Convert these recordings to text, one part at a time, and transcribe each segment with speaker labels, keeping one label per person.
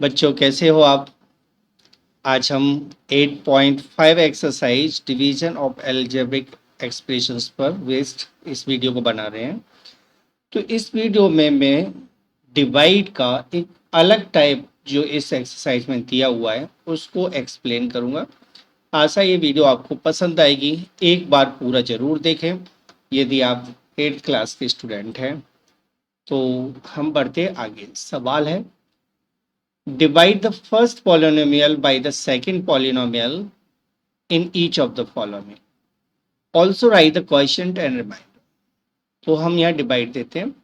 Speaker 1: बच्चों कैसे हो आप। आज हम 8.5 exercise division of algebraic expressions पर बेस्ड इस वीडियो को बना रहे हैं। तो इस वीडियो में मैं डिवाइड का एक अलग टाइप जो इस एक्सरसाइज में दिया हुआ है उसको एक्सप्लेन करूंगा। आशा ये वीडियो आपको पसंद आएगी। एक बार पूरा जरूर देखें यदि आप 8th क्लास के स्टूडेंट हैं। तो हम बढ़ते आगे। सवाल है, divide the first polynomial by the second polynomial in each of the following. Also write the quotient and remainder. तो हम यहाँ डिवाइड देते हैं।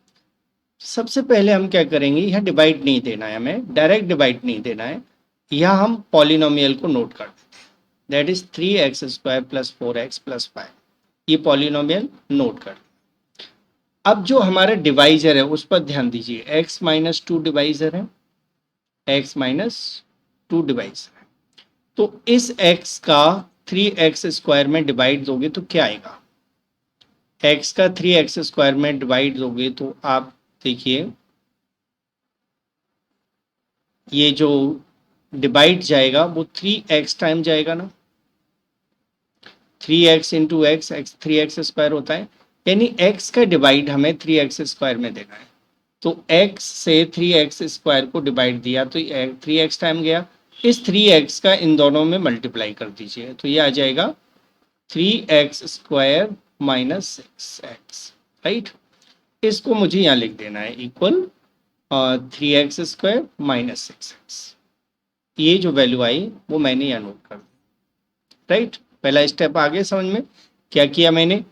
Speaker 1: सबसे पहले हम क्या करेंगे, यहाँ डिवाइड नहीं देना है, हमें डायरेक्ट डिवाइड नहीं देना है। यहाँ हम पॉलिनोमियल को नोट कर देते हैं। That is 3x² plus 4x plus 5। ये पॉलिनोमियल नोट कर। अब जो हमारा डिवाइजर है उस पर ध्यान दीजिए। x-2 डिवाइजर है, x-2 डिवाइजर है। तो इस x का 3x² में डिवाइड दोगे तो क्या आएगा। x का 3x² में डिवाइड दोगे तो आप देखिए ये जो डिवाइड जाएगा वो 3x टाइम जाएगा ना। 3x इंटू एक्स 3x² होता है, यानी x का डिवाइड हमें 3x² में देना है। तो x से 3x² को डिवाइड दिया तो 3x टाइम गया। इस 3x का इन दोनों में मल्टीप्लाई कर दीजिए तो ये आ जाएगा 3x² माइनस 6x, राइट। इसको मुझे यहाँ लिख देना है इक्वल 3x² माइनस 6x। ये जो वैल्यू आई वो मैंने यहाँ नोट कर दी, राइट। पहला स्टेप आगे समझ में। क्या किया मैंने,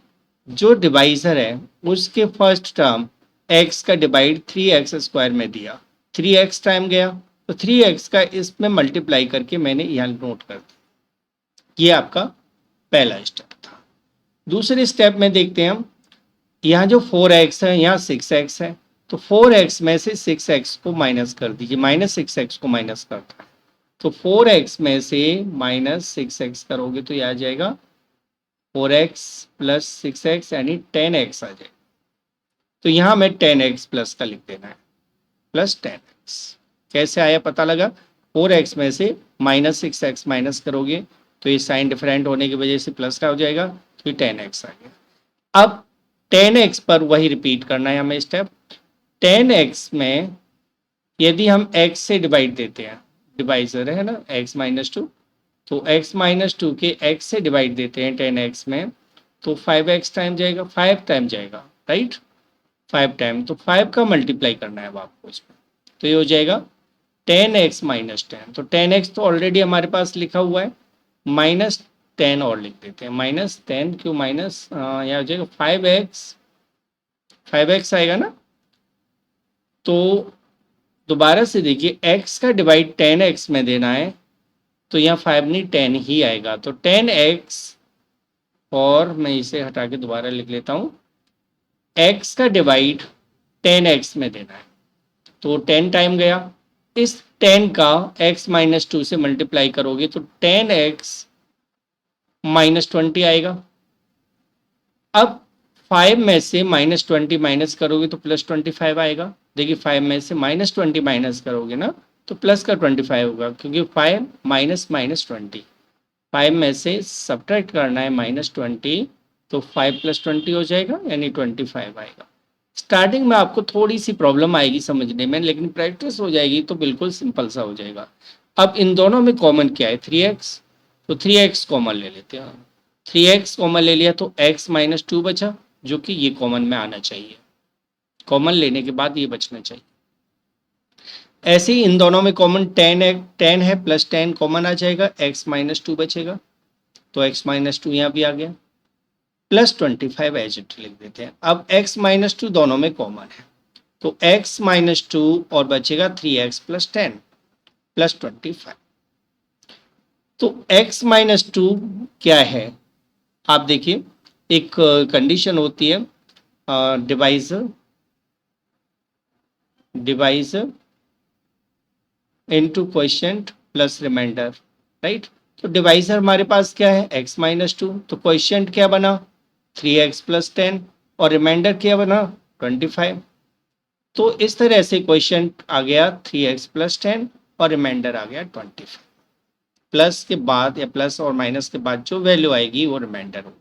Speaker 1: जो डिवाइजर है उसके फर्स्ट टर्म x का डिवाइड 3x² में दिया, 3x टाइम गया तो 3x का इसमें मल्टीप्लाई करके मैंने यहाँ नोट कर दिया। ये आपका पहला स्टेप था। दूसरे स्टेप में देखते हैं हम। यहाँ जो 4x है यहाँ 6x है, तो 4x में से 6x को माइनस कर दीजिए। माइनस 6x को माइनस करता है तो 4x में से माइनस 6x करोगे तो यह आ जाएगा 4x प्लस 6x यानी 10x आ जाएगा। तो यहाँ में 10x प्लस का लिख देना है, प्लस 10x। कैसे आया पता लगा। 4x में से माइनस 6x माइनस करोगे तो ये साइन डिफरेंट होने की वजह से प्लस का हो जाएगा, तो 10x आ गया। अब 10x पर वही रिपीट करना है हमें स्टेप। 10x में यदि हम x से डिवाइड देते हैं, डिवाइजर है ना x-2, तो x-2 के x से डिवाइड देते हैं 10x में तो 5x टाइम जाएगा, 5 टाइम जाएगा, राइट। 5 टाइम तो 5 का मल्टीप्लाई करना है आपको इसमें, तो ये हो जाएगा 10x माइनस 10। तो 10x तो ऑलरेडी हमारे पास लिखा हुआ है, माइनस 10 और लिख देते हैं। माइनस 10 क्यों माइनस, यहाँ हो जाएगा 5x आएगा ना। तो दोबारा से देखिए x का डिवाइड 10x में देना है तो यहाँ 5 नहीं 10 ही आएगा। तो 10x, और मैं इसे हटा के दोबारा लिख लेता हूँ, x का डिवाइड 10x में देना है तो 10 टाइम गया। इस 10 का x-2 से मल्टीप्लाई करोगे तो 10x माइनस 20 आएगा। अब 5 में से माइनस 20 माइनस करोगे तो प्लस 25 आएगा। देखिए 5 में से माइनस 20 माइनस करोगे ना तो प्लस का 25 होगा, क्योंकि 5 माइनस माइनस 20, 5 में से सब्ट्रैक्ट करना है माइनस 20 तो 5 प्लस 20 हो जाएगा यानी 25 आएगा। स्टार्टिंग में आपको थोड़ी सी प्रॉब्लम आएगी समझने में, लेकिन प्रैक्टिस हो जाएगी तो बिल्कुल सिंपल सा हो जाएगा। अब इन दोनों में कॉमन क्या है, 3x, तो 3x कॉमन ले लेते हैं। 3x कॉमन ले लिया तो x-2 बचा, जो कि ये कॉमन में आना चाहिए। कॉमन लेने के बाद ये बचना चाहिए। ऐसे ही इन दोनों में कॉमन 10 है प्लस 10 कॉमन आ जाएगा, x-2 बचेगा तो x-2 यहाँ भी आ गया, प्लस 25 एज इट लिख देते हैं। अब x-2 दोनों में कॉमन है तो x-2 और बचेगा 3x प्लस 10 प्लस 25। तो x-2 क्या है, आप देखिए एक कंडीशन होती है divisor into quotient plus remainder, right. तो डिवाइजर हमारे पास क्या है x-2, तो क्वोशिएंट क्या बना 3x प्लस 10 और रिमाइंडर क्या बना 25। तो इस तरह से क्वोशिएंट आ गया 3x प्लस 10 और रिमाइंडर आ गया 25। प्लस के बाद या प्लस और माइनस के बाद जो वैल्यू आएगी वो रिमाइंडर होगी,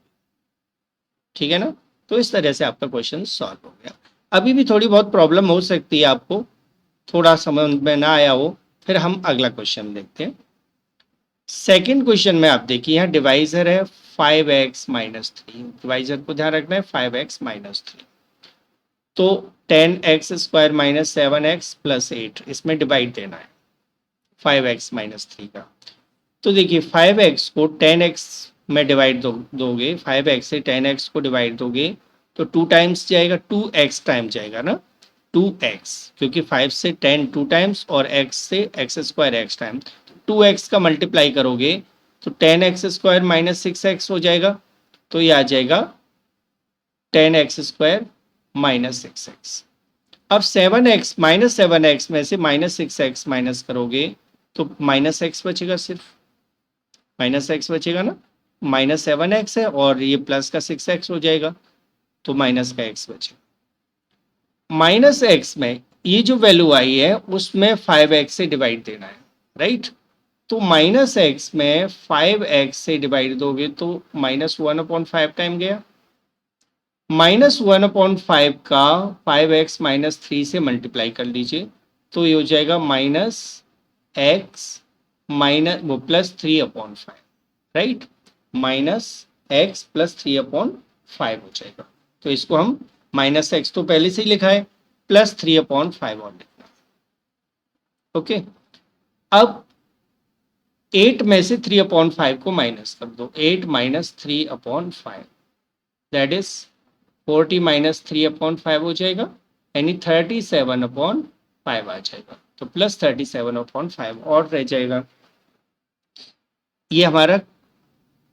Speaker 1: ठीक है ना। तो इस तरह से आपका क्वेश्चन सॉल्व हो गया। अभी भी थोड़ी बहुत प्रॉब्लम हो सकती है, आपको थोड़ा समझ में ना आया हो, फिर हम अगला क्वेश्चन देखते हैं। सेकेंड क्वेश्चन में आप देखिए, यहाँ डिवाइजर है 5x-3, डिवाइजर को ध्यान रखना है 5x-3, तो 10x² - 7x + 8 इसमें डिवाइड देना है 5x-3 का। तो देखिए 5x को 10x में डिवाइड दोगे, 5x से 10x को डिवाइड दोगे तो 2 टाइम्स जाएगा, 2x टाइम जाएगा ना, 2x, क्योंकि 5 से 10 2 टाइम्स और x से x² x टाइम, 2x का मल्टीप्लाई करोगे तो 10x² - 6x हो जाएगा, तो ये आ जाएगा 10x² - 6x। अब 7x -7x में से -6x माइनस करोगे तो -x बचेगा, सिर्फ -x बचेगा ना, -7x है और ये प्लस का 6x हो जाएगा, तो माइनस का x बचेगा। -x में ये जो वैल्यू आई है उसमें 5x से डिवाइड देना है, राइट। तो -x में 5x से डिवाइड दोगे तो -1/5 टाइम गया, -1/5 का 5x - 3 से मल्टीप्लाई कर लीजिए, तो ये हो जाएगा -x वो +3/5, राइट, -x + 3/5 हो जाएगा। तो इसको हम -x तो पहले से ही लिखा है, +3/5 और लिखना, ओके। अब 8 में से 3/5 को माइनस कर दो, 8 - 3/5 दैट इज 40 - 3/5 हो जाएगा, यानी 37/5 आ जाएगा, तो +37/5 और रह जाएगा। ये हमारा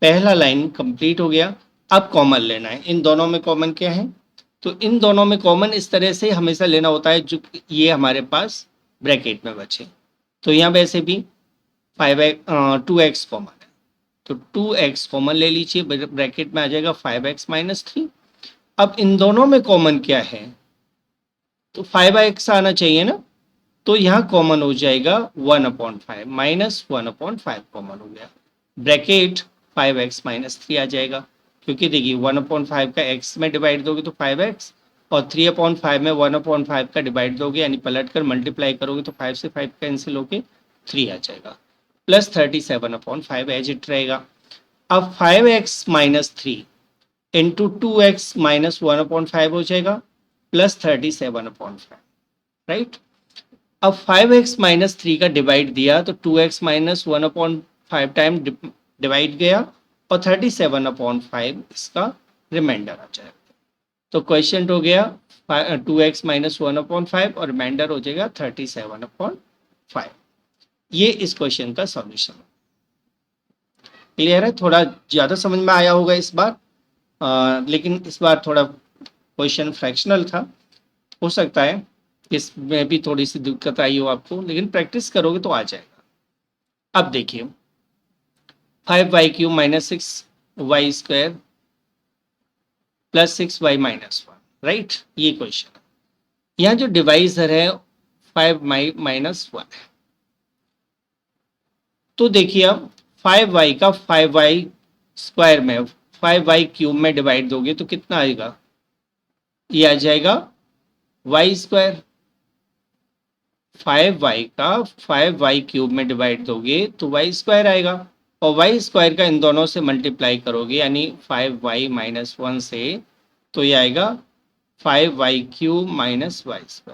Speaker 1: पहला लाइन कंप्लीट हो गया। अब कॉमन लेना है, इन दोनों में कॉमन क्या है, तो इन दोनों में कॉमन इस तरह से हमेशा लेना होता है जो ये हमारे पास ब्रैकेट में बचे, तो यहाँ वैसे भी 2x कॉमन है, तो 2x कॉमन ले लीजिए, ब्रैकेट में आ जाएगा 5x - 3। अब इन दोनों में कॉमन क्या है, तो 5x आना चाहिए ना, तो यहाँ कॉमन हो जाएगा 1/5, -1/5 कॉमन हो गया, ब्रैकेट 5x - 3 आ जाएगा, क्योंकि देखिए 1/5 का x में डिवाइड दोगे तो 5x, और 3/5 में 1/5 का डिवाइड दोगे यानी पलट कर मल्टीप्लाई करोगे तो 5 से 5 कैंसिल होके 3 आ जाएगा, +37/5 एज इट रहेगा। अब 5x - 3 इंटू 2x - 1/5 हो जाएगा, +37/5, राइट। अब 5x - 3 का डिवाइड दिया तो 2x - 1/5 टाइम डिवाइड गया और 37/5 इसका रिमाइंडर आ जाएगा। तो क्वेश्चन हो गया 2x - 1/5 और रिमाइंडर हो जाएगा 37/5। ये इस क्वेश्चन का सॉल्यूशन है। क्लियर है, थोड़ा ज़्यादा समझ में आया होगा इस बार, लेकिन इस बार थोड़ा क्वेश्चन फ्रैक्शनल था, हो सकता है इसमें भी थोड़ी सी दिक्कत आई हो आपको, लेकिन प्रैक्टिस करोगे तो आ जाएगा। अब देखिए 5y³ - 6y² + 6y - 1, राइट, ये क्वेश्चन है। यहाँ जो डिवाइजर है 5y - 1 है, तो देखिए अब 5y का 5y² में 5y³ में डिवाइड दोगे तो कितना आएगा, ये आ जाएगा y²। 5y का 5y³ में डिवाइड दोगे तो y² आएगा, और y² का इन दोनों से मल्टीप्लाई करोगे यानी 5y - 1 से, तो ये आएगा 5y³ - y²।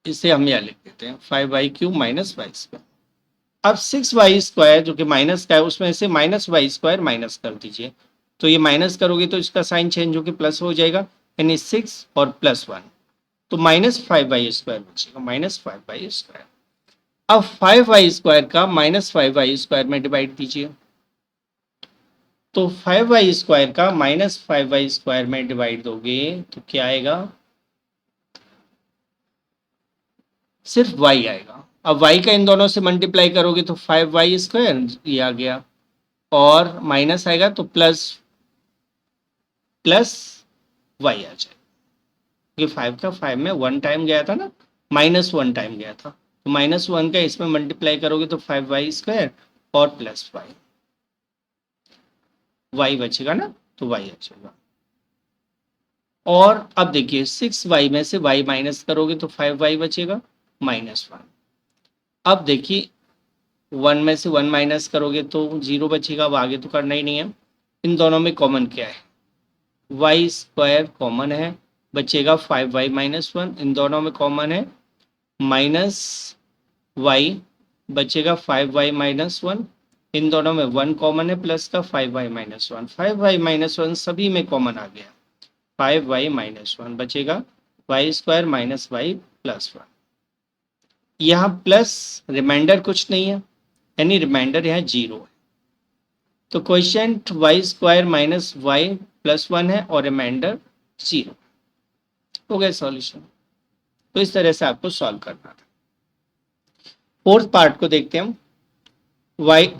Speaker 1: इसे हम यह लिख देते हैं 5y³ - y²। अब 6y² जो कि माइनस का है उसमें से -y² माइनस कर दीजिए, तो ये माइनस करोगे तो इसका साइन चेंज होकर प्लस हो जाएगा, यानी 6 और +1, तो -5y² बचेगा, -5y²। अब 5y² का -5y² में डिवाइड कीजिए, तो 5y² का -5y² में डिवाइड दोगे तो क्या आएगा, सिर्फ y आएगा। अब y का इन दोनों से मल्टीप्लाई करोगे तो 5y² ये आ गया, और माइनस आएगा तो प्लस y आ जाएगा, क्योंकि 5 का 5 में 1 टाइम गया था ना, -1 टाइम गया था, तो -1 का इसमें मल्टीप्लाई करोगे तो 5y² और प्लस y बचेगा ना, तो y बचेगा। और अब देखिए 6y में से y माइनस करोगे तो 5y बचेगा -1। अब देखिए 1 में से 1 माइनस करोगे तो 0 बचेगा, अब आगे तो करना ही नहीं है। इन दोनों में कॉमन क्या है, y² कॉमन है, बचेगा 5y -1। इन दोनों में कॉमन है -y, बचेगा 5y -1। इन दोनों में 1 कॉमन है, प्लस का 5y -1। 5y -1 सभी में कॉमन आ गया, 5y -1 बचेगा y² माइनस y प्लस 1। यहाँ प्लस रिमाइंडर कुछ नहीं है, यानी रिमाइंडर यहाँ 0 है। तो question y² minus y plus 1 है और रिमाइंडर 0 हो गया सॉल्यूशन। तो इस तरह से आपको सॉल्व करना था। फोर्थ पार्ट को देखते हैं हम।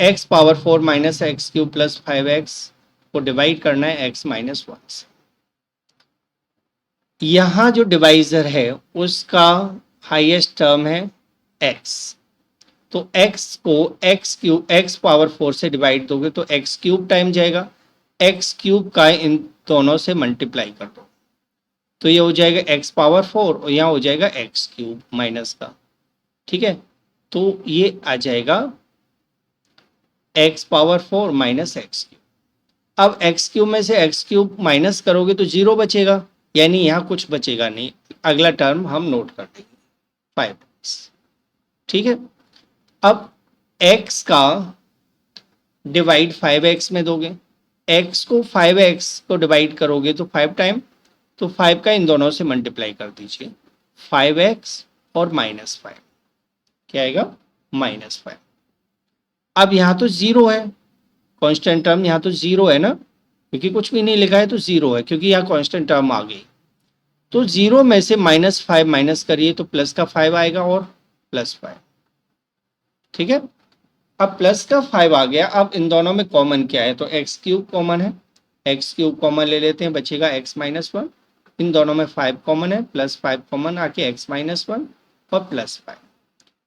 Speaker 1: x power 4 minus x³ plus 5x को डिवाइड करना है x माइनस 1 से। यहाँ जो डिवाइजर है उसका हाईएस्ट टर्म है x, तो x को x पावर 4 से डिवाइड दोगे तो x³ टाइम जाएगा, x³ का इन दोनों से मल्टीप्लाई कर दो तो ये हो जाएगा x पावर 4 और यहाँ हो जाएगा x³ माइनस का, ठीक है। तो ये आ जाएगा x पावर 4 माइनस x³। अब x³ में से x³ माइनस करोगे तो 0 बचेगा, यानी यहाँ कुछ बचेगा नहीं। अगला टर्म हम नोट कर देंगे 5x, ठीक है। अब x का डिवाइड 5x में दोगे, x को 5x को डिवाइड करोगे तो 5 टाइम, तो 5 का इन दोनों से मल्टीप्लाई कर दीजिए, 5x और -5 क्या आएगा -5। अब यहाँ तो 0 है, कांस्टेंट टर्म यहाँ तो 0 है ना, क्योंकि कुछ भी नहीं लिखा है तो 0 है, क्योंकि यहाँ कांस्टेंट टर्म आ गई। तो 0 में से -5 माइनस करिए तो प्लस का 5 आएगा और +5, ठीक है। अब प्लस का 5 आ गया। अब इन दोनों में कॉमन क्या है, तो x³ कॉमन है, x³ कॉमन ले लेते हैं, बचेगा x -1। इन दोनों में 5 कॉमन है, +5 कॉमन आके x -1 और +5,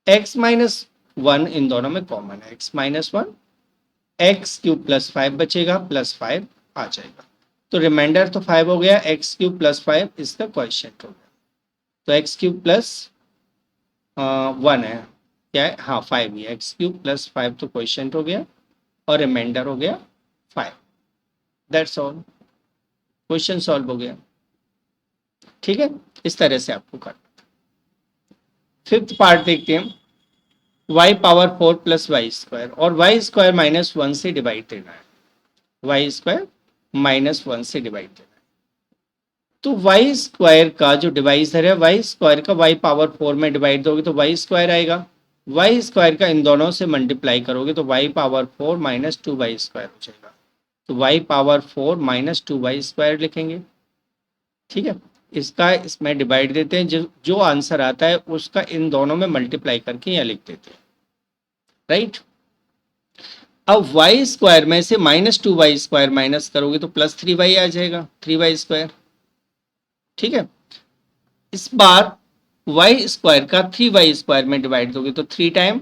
Speaker 1: x -1 इन दोनों में कॉमन है, x -1, x³ + 5 बचेगा, +5 आ जाएगा। तो रिमाइंडर तो 5 हो गया, x³ + 5 इसका क्वोशिएंट हो गया। तो x³ + 1 है, क्या है, हाँ 5 ही, x³ + 5 तो क्वोशिएंट हो गया और रिमाइंडर हो गया 5। दैट्स ऑल, क्वेश्चन सॉल्व हो गया, ठीक है। इस तरह से आपको करना। फिफ्थ पार्ट देखते हैं, y पावर 4 + y² और y² -1 से डिवाइड देना है, y² -1 से डिवाइड देना है। तो y² का जो डिवाइजर है, y² का y पावर 4 में डिवाइड दोगे तो y² आएगा, y² का इन दोनों से मल्टीप्लाई करोगे तो y पावर 4 -2y² हो जाएगा। तो y पावर 4 -2y² लिखेंगे, ठीक है। इसका इसमें डिवाइड देते हैं, जो आंसर आता है उसका इन दोनों में मल्टीप्लाई करके यहाँ लिख देते हैं, राइट। अब y² में से -2y² माइनस करोगे तो +3y आ जाएगा, 3y², ठीक है। इस बार y² का 3y² में डिवाइड दोगे तो 3 टाइम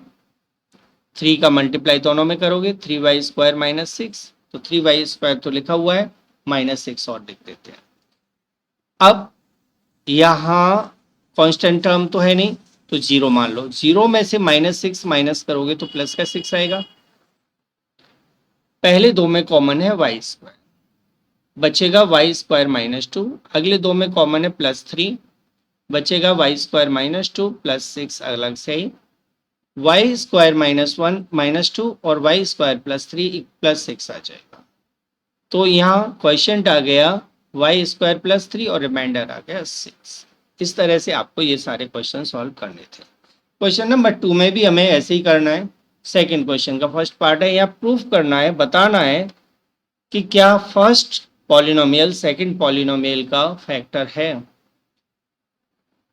Speaker 1: 3 का मल्टीप्लाई दोनों में करोगे, 3y² -6, तो 3y² तो लिखा हुआ है, -6 और लिख देते हैं। अब यहाँ कांस्टेंट टर्म तो है नहीं, तो 0 मान लो, 0 में से -6 माइनस करोगे तो प्लस का 6 आएगा। पहले दो में कॉमन है y², बचेगा y² -2, अगले दो में कॉमन है +3, बचेगा y² -2 +6 अलग से ही, y² -1 -2 और y² +3 +6 आ जाएगा। तो यहाँ क्वेश्चन आ गया y² +3 और रिमाइंडर आ गया 6। इस तरह से आपको ये सारे क्वेश्चन सॉल्व करने थे। क्वेश्चन नंबर 2 में भी हमें ऐसे ही करना है। सेकंड क्वेश्चन का फर्स्ट पार्ट है, यहाँ प्रूफ करना है, बताना है कि क्या फर्स्ट पॉलिनोमियल सेकंड पॉलिनोमियल का फैक्टर है।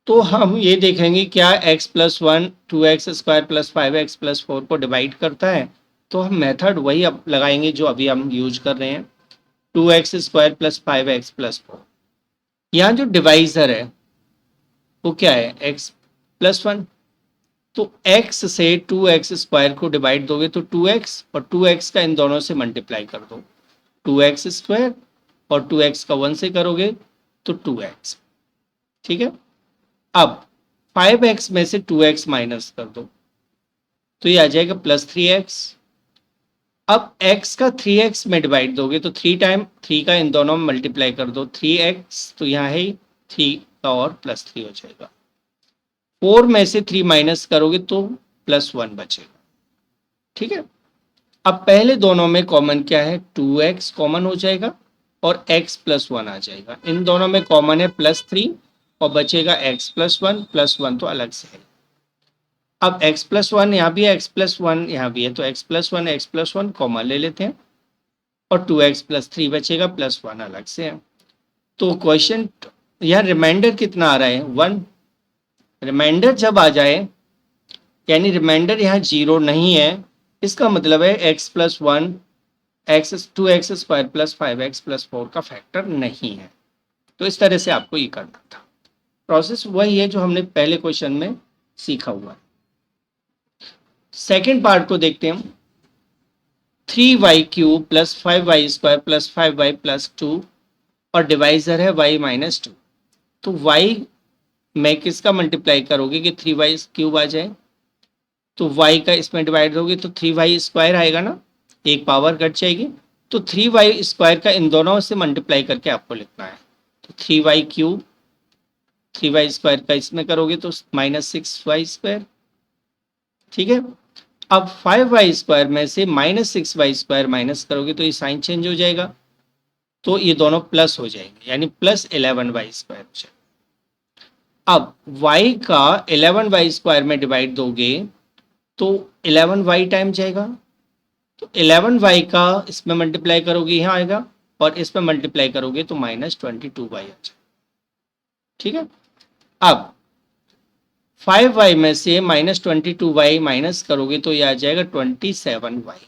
Speaker 1: तो हम ये देखेंगे क्या x + 1 2x² + 5x + 4 को डिवाइड करता है। तो हम मेथड वही अब लगाएंगे जो अभी हम यूज कर रहे हैं, 2x² + 5x + 4। यहाँ जो डिवाइजर है वो क्या है, x + 1, तो x से 2x स्क्वायर को डिवाइड दोगे तो 2x, और 2x का इन दोनों से मल्टीप्लाई कर दो, 2x स्क्वायर, और 2x का 1 से करोगे तो 2x। ठीक है, अब 5x में से 2x माइनस कर दो तो ये आ जाएगा +3x। अब x का 3x में डिवाइड दोगे तो 3 टाइम 3 का इन दोनों में मल्टीप्लाई कर दो, 3x तो यहाँ है 3 का और +3 हो जाएगा। 4 में से 3 माइनस करोगे तो +1 बचेगा। ठीक है, अब पहले दोनों में कॉमन क्या है, 2x कॉमन हो जाएगा और x +1 आ जाएगा। इन दोनों में कॉमन है +3 और बचेगा x +1 तो अलग से है। अब x+1 यहाँ भी है, x+1 यहाँ भी है, तो x+1 कॉमन ले लेते हैं और 2x +3 बचेगा, +1 अलग से है। तो क्वेश्चन यहाँ रिमाइंडर कितना आ रहा है, 1। रिमाइंडर जब आ जाए यानी रिमाइंडर यहाँ 0 नहीं है, इसका मतलब है x+1 2x² + 5x + 4 का फैक्टर नहीं है। तो इस तरह से आपको ये करना था। प्रोसेस वही है जो हमने पहले क्वेश्चन में सीखा हुआ है। सेकेंड पार्ट को देखते हैं हम। 3y³ + 5y² + 5y + 2 और डिवाइजर है y - 2। तो y में किसका मल्टीप्लाई करोगे कि 3y³ आ जाए, तो y का इसमें डिवाइड दोगे तो 3y² आएगा ना, एक पावर कट जाएगी, तो 3y² का इन दोनों से मल्टीप्लाई करके आपको लिखना है। तो 3y³ 3y² का इसमें करोगे तो -6y²। ठीक है, अब 5y² में से -6y² माइनस करोगे तो ये साइन चेंज हो जाएगा, तो ये दोनों प्लस हो जाएंगे यानी +11y² हो जाएगा। अब y का 11y² में डिवाइड दोगे तो 11y टाइम जाएगा, तो 11y का इसमें मल्टीप्लाई करोगे यहाँ आएगा और इसमें मल्टीप्लाई करोगे तो -22y आ जाएगा। ठीक है, अब 5y में से -22y माइनस करोगे तो यह आ जाएगा 27y।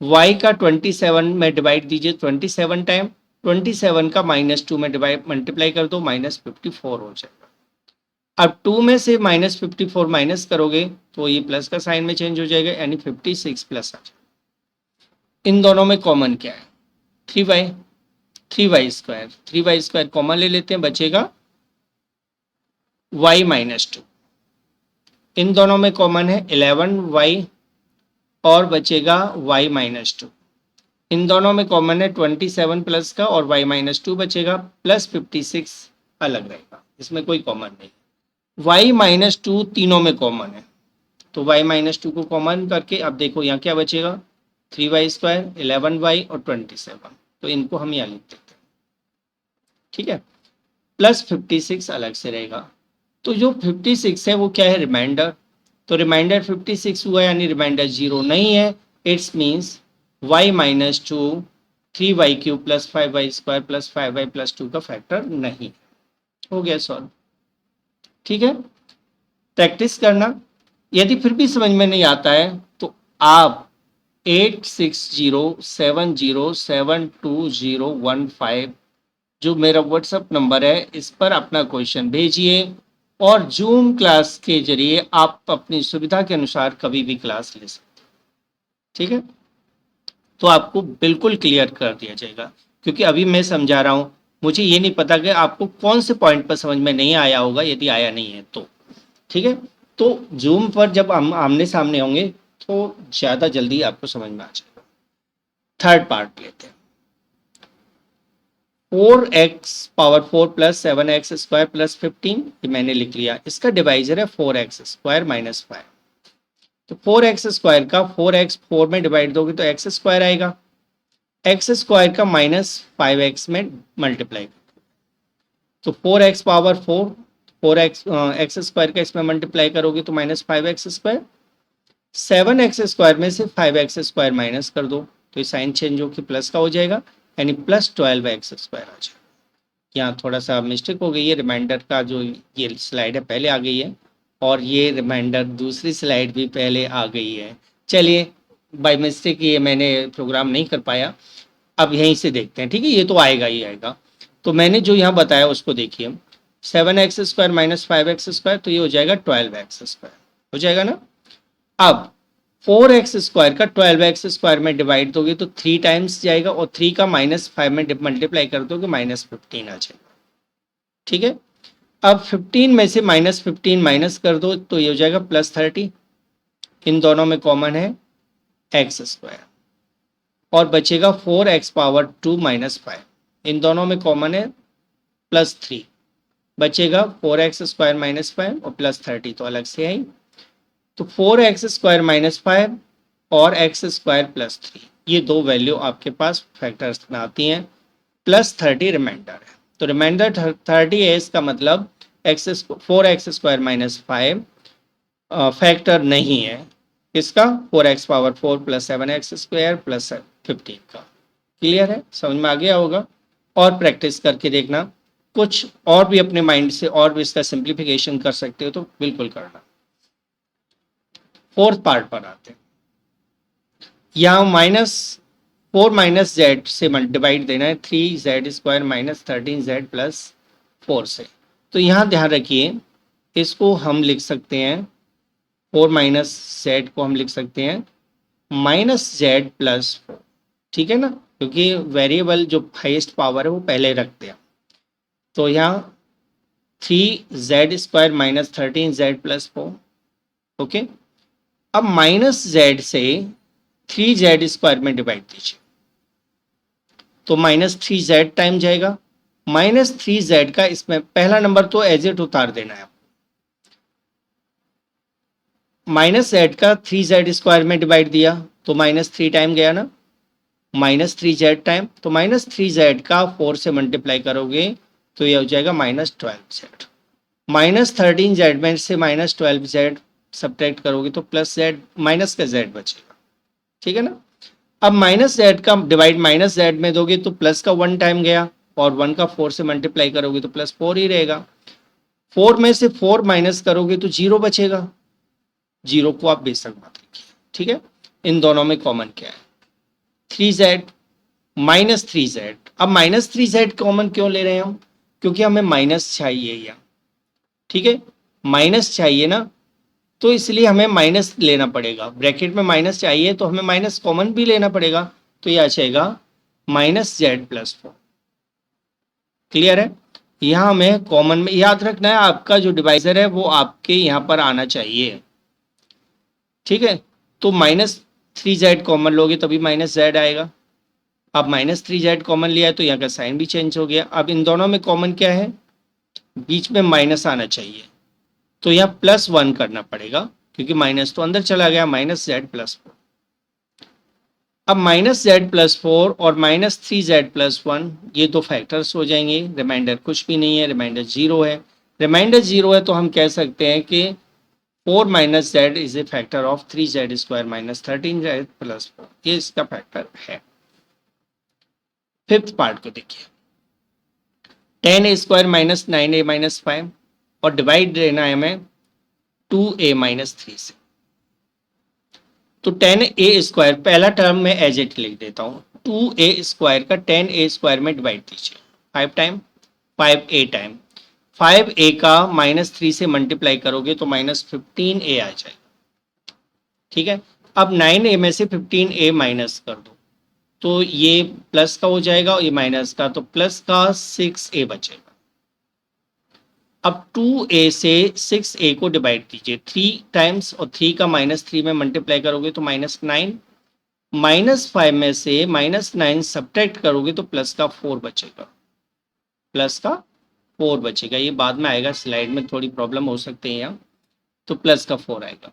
Speaker 1: y का 27 में डिवाइड दीजिए 27 टाइम, 27 का -2 में डिवाइड मल्टीप्लाई कर दो -54 हो जाएगा। अब 2 में से -54 माइनस करोगे तो ये प्लस का साइन में चेंज हो जाएगा यानी 56 प्लस आ जाएगा। इन दोनों में कॉमन क्या है, 3y² कॉमन ले लेते हैं, बचेगा y - 2। इन दोनों में कॉमन है 11y और बचेगा y - 2। इन दोनों में कॉमन है 27 प्लस का और y - 2 बचेगा, +56 अलग रहेगा, इसमें कोई कॉमन नहीं। y - 2 तीनों में कॉमन है, तो y - 2 को कॉमन करके अब देखो यहाँ क्या बचेगा, 3y², 11y और 27, तो इनको हम यहाँ लिख देते हैं। ठीक है, +56 अलग से रहेगा। तो जो 56 है वो क्या है, रिमाइंडर। तो रिमाइंडर 56 हुआ यानी रिमाइंडर 0 नहीं है। It's means y - 2 3y³ + 5y² + 5y + 2 का फैक्टर नहीं। हो गया सॉल्व। ठीक है, प्रैक्टिस करना। यदि फिर भी समझ में नहीं आता है तो आप 8607072015 जो मेरा व्हाट्सएप नंबर है इस पर अपना क्वेश्चन भेजिए और जूम क्लास के जरिए आप अपनी सुविधा के अनुसार कभी भी क्लास ले सकते हैं। ठीक है, तो आपको बिल्कुल क्लियर कर दिया जाएगा, क्योंकि अभी मैं समझा रहा हूँ, मुझे ये नहीं पता कि आपको कौन से पॉइंट पर समझ में नहीं आया होगा, यदि आया नहीं है तो। ठीक है, तो जूम पर जब हम आमने सामने होंगे तो ज़्यादा जल्दी आपको समझ में आ जाएगा। थर्ड पार्ट लेते हैं। 4x⁴ + 7x² + 15, ये मैंने लिख लिया, इसका डिवाइजर है 4x² - 5। तो 4x² का 4x 4 में डिवाइड दोगे तो x² आएगा, x² का -5x में मल्टीप्लाई, तो 4x⁴ 4x x² का इसमें मल्टीप्लाई करोगे तो -5x²। 7x² में से 5x² माइनस कर दो तो ये साइन चेंज होकर प्लस का हो जाएगा यानी +12x² आ जाएगा। यहाँ थोड़ा सा मिस्टेक हो गई है, रिमाइंडर का जो ये स्लाइड है पहले आ गई है और ये रिमाइंडर दूसरी स्लाइड भी पहले आ गई है। चलिए, बाय मिस्टेक ये मैंने प्रोग्राम नहीं कर पाया, अब यहीं से देखते हैं। ठीक है, ये तो आएगा ही आएगा। तो मैंने जो यहाँ बताया उसको देखिए, 7x² माइनस 5x², तो ये हो जाएगा 12x², हो जाएगा ना। अब 4x² का 12x² में डिवाइड दोगे तो 3 टाइम्स जाएगा, और 3 का -5 में मल्टीप्लाई कर दोगे -15 आ जाएगा। ठीक है, अब 15 में से -15 माइनस कर दो तो ये हो जाएगा +30। इन दोनों में कॉमन है x², और बचेगा 4x⁻2 - 5। इन दोनों में कॉमन है +3, बचेगा 4x² - 5 और +30 तो अलग से आई। तो 4x² - 5 और x² +3, ये दो वैल्यू आपके पास फैक्टर्स में आती हैं। +30 रिमाइंडर है, तो रिमाइंडर 30 है, इसका मतलब 4x² - 5 फैक्टर नहीं है इसका, 4x⁴ + 7x² + 15 का। क्लियर है, समझ में आ गया होगा। और प्रैक्टिस करके देखना, कुछ और भी अपने माइंड से और भी इसका सिंप्लीफिकेशन कर सकते हो तो बिल्कुल करना। फोर्थ पार्ट पर आते हैं। यहाँ -4 - z से डिवाइड देना है 3z² - 13z + 4 से। तो यहाँ ध्यान रखिए, इसको हम लिख सकते हैं 4 - z को हम लिख सकते हैं -z + 4, ठीक है ना, क्योंकि वेरिएबल जो हाईएस्ट पावर है वो पहले रखते हैं। तो यहाँ 3z² - 13z + 4, ओके। अब -z से 3z² में डिवाइड दीजिए, तो -3z टाइम जाएगा। -3z का इसमें पहला नंबर तो एज इट उतार देना है। -z का 3z² में डिवाइड दिया तो -3 टाइम गया ना, -3z टाइम, तो -3z का 4 से मल्टीप्लाई करोगे तो ये हो जाएगा -12z। -13z में से -12z सब्ट्रैक्ट करोगे तो +z, माइनस का z बचेगा, ठीक है ना। अब -z का डिवाइड -z में दोगे तो प्लस का 1 टाइम गया, और 1 का 4 से मल्टीप्लाई करोगे तो +4 ही रहेगा। 4 में से 4 माइनस करोगे तो 0 बचेगा, 0 को आप बेशक मत लिखिए, ठीक है। इन दोनों में कॉमन क्या है, 3z -3z। अब -3z कॉमन क्यों ले रहे हैं हम, क्योंकि हमें माइनस चाहिए यहाँ, ठीक है, माइनस चाहिए ना, तो इसलिए हमें माइनस लेना पड़ेगा। ब्रैकेट में माइनस चाहिए तो हमें माइनस कॉमन भी लेना पड़ेगा, तो ये आ जाएगा -z + 4। क्लियर है, यहाँ हमें कॉमन में याद रखना है, आपका जो डिवाइजर है वो आपके यहाँ पर आना चाहिए, ठीक है। तो -3z कॉमन लोगे तभी -z आएगा। अब -3z कॉमन लिया है तो यहाँ का साइन भी चेंज हो गया। अब इन दोनों में कॉमन क्या है, बीच में माइनस आना चाहिए, तो यहाँ +1 करना पड़ेगा, क्योंकि माइनस तो अंदर चला गया, -z + 4। अब -z + 4 और -3z + 1 ये दो फैक्टर्स हो जाएंगे, रिमाइंडर कुछ भी नहीं है, रिमाइंडर 0 है। रिमाइंडर 0 है तो हम कह सकते हैं कि 4 - z is a factor of 3z² - 13z + 4, ये इसका फैक्टर है। फिफ्थ पार्ट को देखिए, 10a² - 9a - 5, और डिवाइड देना है हमें 2a - 3 से। तो 10a² पहला टर्म में एज इट लिख देता हूँ, 2a² का 10a² में डिवाइड दीजिए 5 टाइम, 5a टाइम, 5a का -3 से मल्टीप्लाई करोगे तो -15a आ जाएगा, ठीक है। अब 9a में से 15a माइनस कर दो तो ये प्लस का हो जाएगा, और ये माइनस का, तो प्लस का 6a बचेगा। अब 2a से 6a को डिवाइड कीजिए 3 टाइम्स, और 3 का -3 में मल्टीप्लाई करोगे तो -9, -5 में से -9 सब्ट्रैक्ट करोगे तो प्लस का 4 बचेगा, प्लस का 4 बचेगा। ये बाद में आएगा, स्लाइड में थोड़ी प्रॉब्लम हो सकती है यहाँ, तो प्लस का 4 आएगा।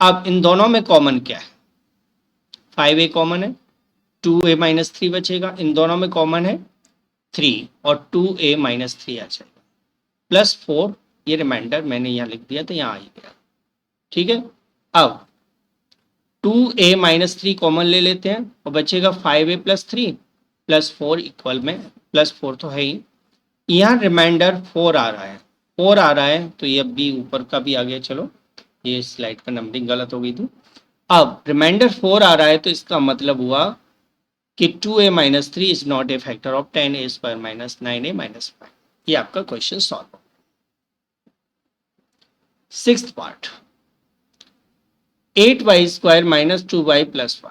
Speaker 1: अब इन दोनों में कॉमन क्या है, 5a कॉमन है, 2a - 3 बचेगा। इन दोनों में कॉमन है 3, और 2a - 3 आ जाएगा, +4, ये रिमाइंडर मैंने यहाँ लिख दिया तो यहाँ आ ही गया, ठीक है। अब 2a - 3 कॉमन ले लेते हैं, और बचेगा 5a + 3 + 4 इक्वल में +4 तो है ही, यहाँ रिमाइंडर 4 आ रहा है, 4 आ रहा है, तो ये अब भी ऊपर का भी आ गया। चलो, ये स्लाइड का नंबरिंग गलत हो गई थी। अब रिमाइंडर 4 आ रहा है तो इसका मतलब हुआ कि 2a - 3 is not a factor of 10a² - 9a - 5। ये आपका क्वेश्चन सॉल्व हो। Sixth part 8y² minus 2y plus 1,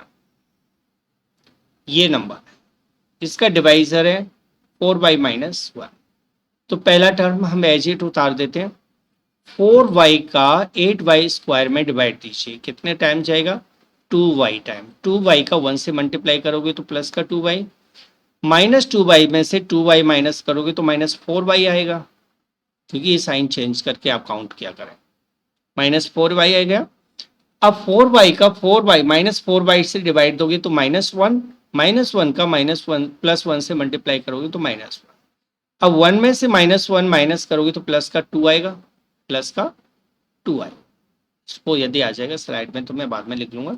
Speaker 1: ये नंबर है, इसका डिवाइजर है 4y माइनस 1। तो पहला टर्म हम एज इट उतार देते हैं, 4y का 8y² में डिवाइड दीजिए, कितने टाइम जाएगा, 2y टाइम, 2y का 1 से मल्टीप्लाई करोगे तो प्लस का 2y, माइनस 2y में से 2y माइनस करोगे तो माइनस 4y आएगा, क्योंकि ये साइन चेंज करके आप काउंट किया करें, माइनस 4y आएगा। अब 4y का 4y माइनस 4y से डिवाइड दोगे तो -1, -1 का -1 प्लस 1 से मल्टीप्लाई करोगे तो -1। अब 1 में से -1 माइनस करोगे तो प्लस का 2 आएगा, प्लस का 2 आएगा। इसको यदि आ जाएगा स्लाइड में तो मैं बाद में लिख लूंगा।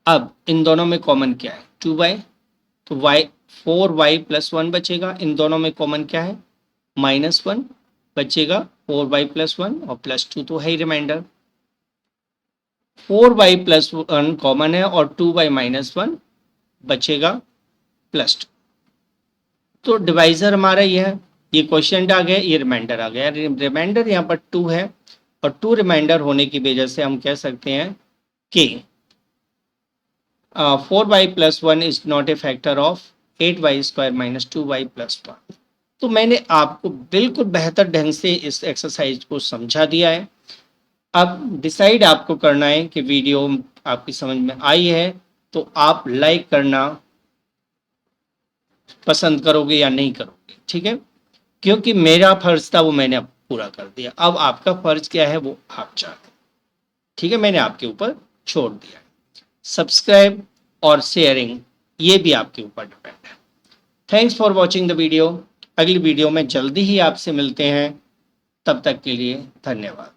Speaker 1: अब इन दोनों में कॉमन क्या है, 2y, तो y 4y प्लस 1 बचेगा। इन दोनों में कॉमन क्या है, -1 बचेगा, 4y प्लस 1 और प्लस 2 तो है ही रिमाइंडर। 4y प्लस 1 कॉमन है और 2y माइनस 1 बचेगा प्लस 2। तो डिवाइजर हमारा ये है, ये क्वेश्चन आ गया, ये रिमाइंडर आ गया। रिमाइंडर यहाँ पर 2 है और 2 रिमाइंडर होने की वजह से हम कह सकते हैं कि 4y plus 1 is not a factor of 8y² minus 2y plus 1। तो मैंने आपको बिल्कुल बेहतर ढंग से इस एक्सरसाइज को समझा दिया है। अब डिसाइड आपको करना है कि वीडियो आपकी समझ में आई है तो आप लाइक करना पसंद करोगे या नहीं करोगे, ठीक है, क्योंकि मेरा फर्ज था वो मैंने अब पूरा कर दिया। अब आपका फर्ज क्या है वो आप चाहते, ठीक है, मैंने आपके ऊपर छोड़ दिया। सब्सक्राइब और शेयरिंग ये भी आपके ऊपर डिपेंड है। Thanks for watching the video. अगली वीडियो में जल्दी ही आपसे मिलते हैं, तब तक के लिए धन्यवाद।